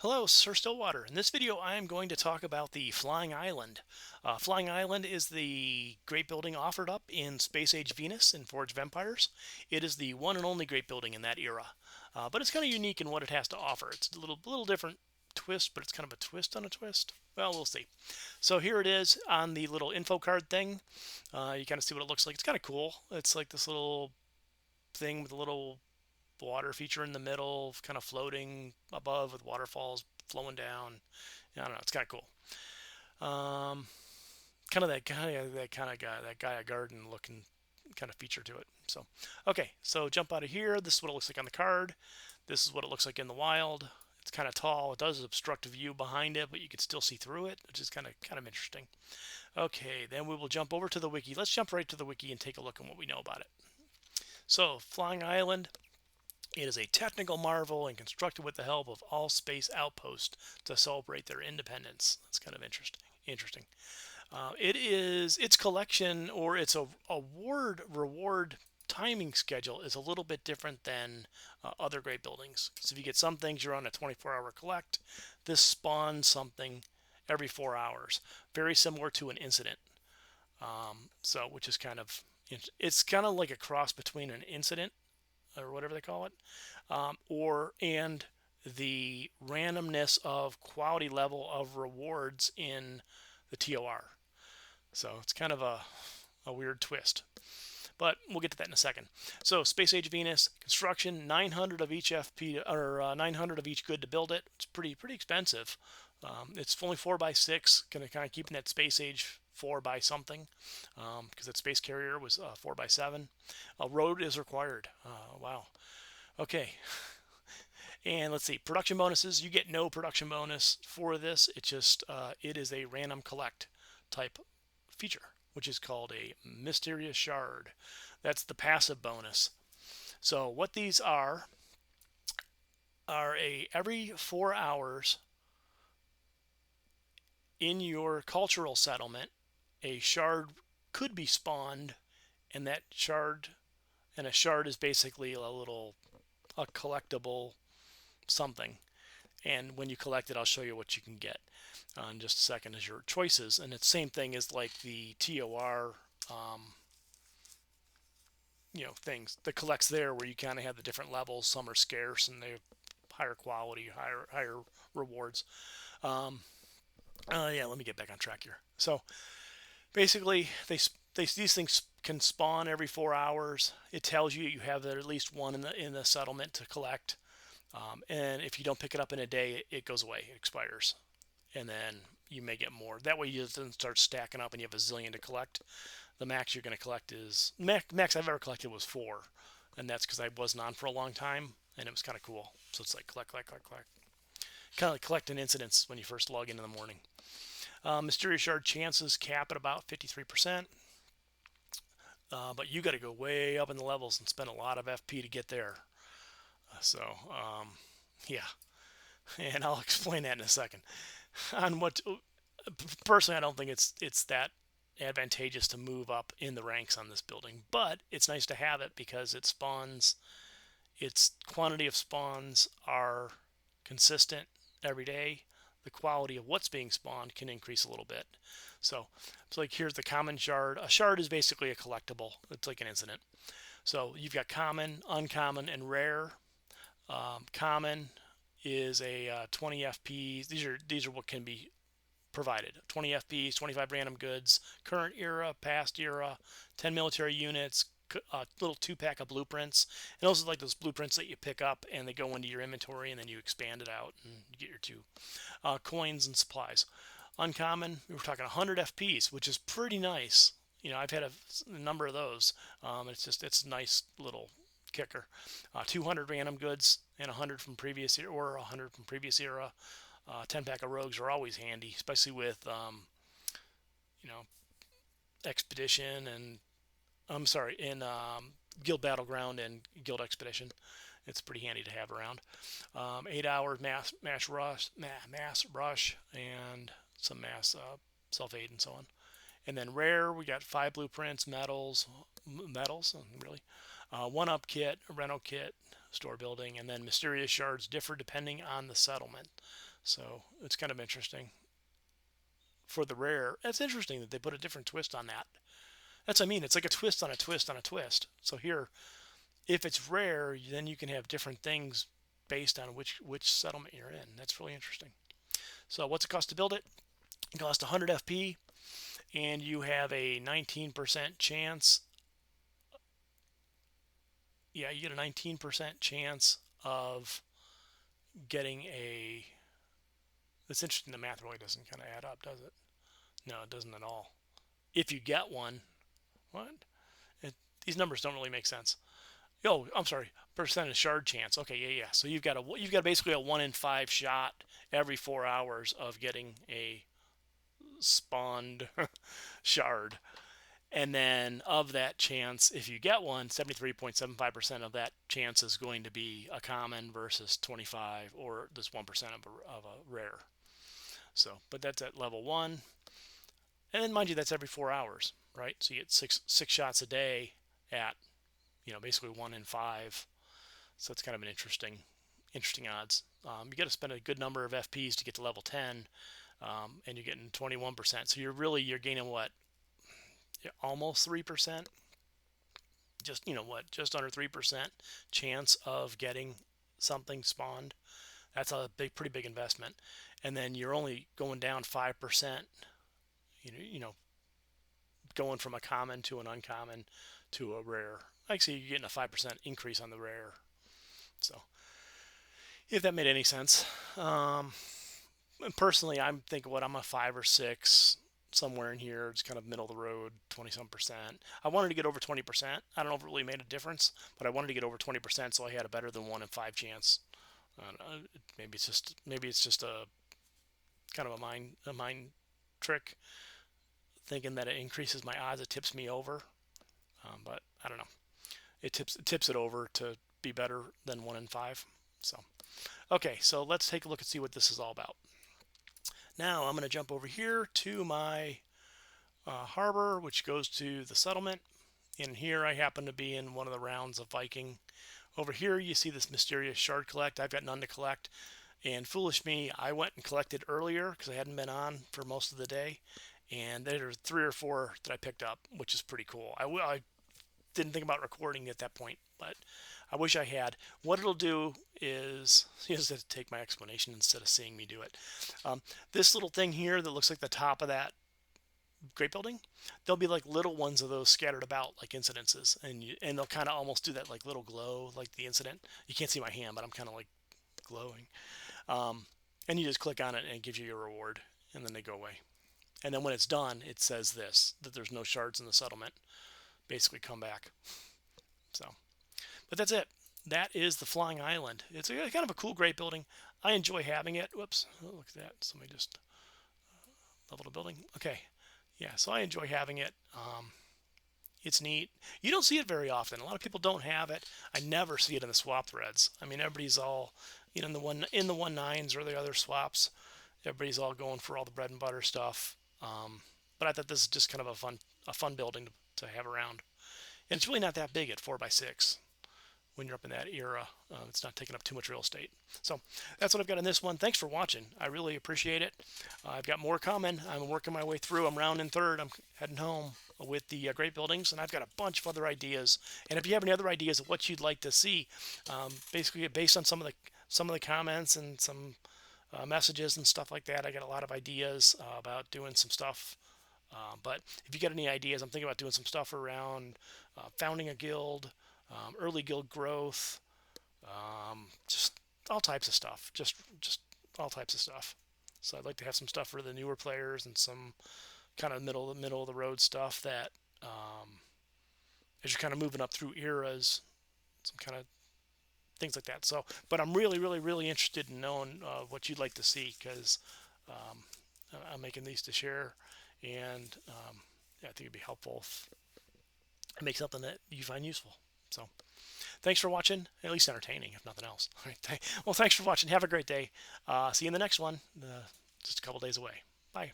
Hello, Sir Stillwater. In this video, I am going to talk about the Flying Island. Flying Island is the great building offered up in Space Age Venus in Forge of Empires. It is the one and only great building in that era, but it's kind of unique in what it has to offer. It's a little different twist, but it's kind of a twist on a twist. Well, we'll see. So here it is on the little info card thing. You kind of see what it looks like. It's kind of cool. It's like this little thing with a little water feature in the middle, kind of floating above with waterfalls flowing down. I don't know. It's kind of cool. Kind of that Gaia Garden looking kind of feature to it. So, okay. So jump out of here. This is what it looks like on the card. This is what it looks like in the wild. It's kind of tall. It does obstruct a view behind it, but you can still see through it, which is kind of interesting. Okay, then we will jump over to the wiki. Let's jump right to the wiki and take a look at what we know about it. So, Flying Island, it is a technical marvel and constructed with the help of all space outposts to celebrate their independence. That's kind of interesting. It is its collection or its award reward timing schedule is a little bit different than other great buildings. So if you get some things, you're on a 24-hour collect. This spawns something every 4 hours, very similar to an incident. So which is it's kind of like a cross between an incident or whatever they call it, and the randomness of quality level of rewards in the TOR. So it's kind of a weird twist. But we'll get to that in a second. So Space Age Venus construction, 900 of each FP or 900 of each good to build it. It's pretty expensive. It's only 4x6, kind of keeping that Space Age 4 by something, because that space carrier was 4x7. A road is required. Wow. Okay. And let's see, production bonuses. You get no production bonus for this. It just it is a random collect type feature, which is called a mysterious shard. That's the passive bonus. So what these are every 4 hours in your cultural settlement, a shard could be spawned, and a shard is basically a collectible something. And when you collect it, I'll show you what you can get in just a second as your choices. And it's the same thing as like the TOR, things that collects there, where you kind of have the different levels. Some are scarce and they have higher quality, higher rewards. Yeah, let me get back on track here. So basically, these things can spawn every 4 hours. It tells you have at least one in the settlement to collect. And if you don't pick it up in a day, it goes away. It expires. And then you may get more. That way you then start stacking up and you have a zillion to collect. The max you're going to collect is... Max I've ever collected was 4. And that's because I wasn't on for a long time. And it was kind of cool. So it's like collect. Kind of like collecting incidents when you first log in the morning. Mysterious Shard chances cap at about 53%. But you got to go way up in the levels and spend a lot of FP to get there. Yeah, and I'll explain that in a second. On what, personally, I don't think it's that advantageous to move up in the ranks on this building, but it's nice to have it because it spawns. Its quantity of spawns are consistent every day. The quality of what's being spawned can increase a little bit. So it's like here's the common shard. A shard is basically a collectible. It's like an incident. So you've got common, uncommon, and rare. Common is a 20 FPs. These are what can be provided. 20 FPs, 25 random goods, current era, past era, 10 military units, a little 2-pack of blueprints. And those are like those blueprints that you pick up and they go into your inventory and then you expand it out and you get your 2. Coins and supplies. Uncommon, we were talking 100 FPs, which is pretty nice. I've had a number of those. It's a nice little kicker. 200 random goods and 100 from previous era, or 100 from previous era. 10-pack of rogues are always handy, especially with expedition and in guild battleground and guild expedition. It's pretty handy to have around. 8 hours mass rush, and some mass self-aid and so on. And then rare, we got 5 blueprints, metals, really. 1-up kit, a rental kit, store building, and then mysterious shards differ depending on the settlement. So it's kind of interesting. For the rare, it's interesting that they put a different twist on that. That's what I mean. It's like a twist on a twist on a twist. So here, if it's rare, then you can have different things based on which settlement you're in. That's really interesting. So what's it cost to build it? It costs 100 FP, and you have a 19% chance. Yeah, you get a 19% chance of getting a. It's interesting. The math really doesn't kind of add up, does it? No, it doesn't at all. If you get one, what? It, these numbers don't really make sense. Oh, I'm sorry. Percentage shard chance. Okay, yeah. So you've got basically a 1 in 5 shot every 4 hours of getting a spawned shard. And then of that chance, if you get one, 73.75% of that chance is going to be a common versus 25 or this 1% of a rare. So, but that's at level 1. And then mind you, that's every 4 hours, right? So you get six shots a day at, basically 1 in 5. So it's kind of an interesting odds. You got to spend a good number of FPs to get to level 10, and you're getting 21%. So you're gaining what? Almost 3%. Just just under 3% chance of getting something spawned. That's a pretty big investment. And then you're only going down 5%. Going from a common to an uncommon to a rare. Actually, you're getting a 5% increase on the rare. So, if that made any sense. Personally, I'm thinking I'm a 5 or 6, somewhere in here. It's kind of middle of the road, 20-some%. I wanted to get over 20%. I don't know if it really made a difference, but I wanted to get over 20%, so I had a better than 1 in 5 chance. Maybe it's just a kind of a mind trick, thinking that it increases my odds. It tips me over, but I don't know. It tips it over to be better than 1 in 5. So, okay, so let's take a look and see what this is all about. Now I'm going to jump over here to my harbor, which goes to the settlement. In here, I happen to be in one of the rounds of Viking. Over here, you see this mysterious shard collect. I've got none to collect. And foolish me, I went and collected earlier because I hadn't been on for most of the day. And there are 3 or 4 that I picked up, which is pretty cool. I didn't think about recording at that point, but I wish I had. What it'll do is, you just have to take my explanation instead of seeing me do it. This little thing here that looks like the top of that great building, there'll be like little ones of those scattered about like incidences, and they'll kind of almost do that like little glow like the incident. You can't see my hand, but I'm kind of like glowing. And you just click on it and it gives you your reward, and then they go away. And then when it's done, it says that there's no shards in the settlement. Basically, come back. So, but that's it. That is the Flying Island. It's kind of a cool, great building. I enjoy having it. Whoops! Oh, look at that. Somebody just leveled a building. Okay, yeah. So I enjoy having it. It's neat. You don't see it very often. A lot of people don't have it. I never see it in the swap threads. I mean, everybody's all, in the 1.9s or the other swaps. Everybody's all going for all the bread and butter stuff. But I thought this is just kind of a fun building to have around. And it's really not that big at 4x6 when you're up in that era. It's not taking up too much real estate. So that's what I've got in this one. Thanks for watching. I really appreciate it. I've got more coming. I'm working my way through. I'm rounding third. I'm heading home with the great buildings, and I've got a bunch of other ideas. And if you have any other ideas of what you'd like to see, basically based on some of the comments and some messages and stuff like that, I got a lot of ideas about doing some stuff. But if you got any ideas, I'm thinking about doing some stuff around founding a guild, early guild growth, just all types of stuff. Just all types of stuff. So I'd like to have some stuff for the newer players and some kind of middle of the road stuff that as you're kind of moving up through eras, some kind of things like that. So, but I'm really, really, really interested in knowing what you'd like to see, because I'm making these to share, and yeah, I think it'd be helpful if I make something that you find useful. So, thanks for watching, at least entertaining, if nothing else. All right, well, thanks for watching. Have a great day. See you in the next one, just a couple days away. Bye.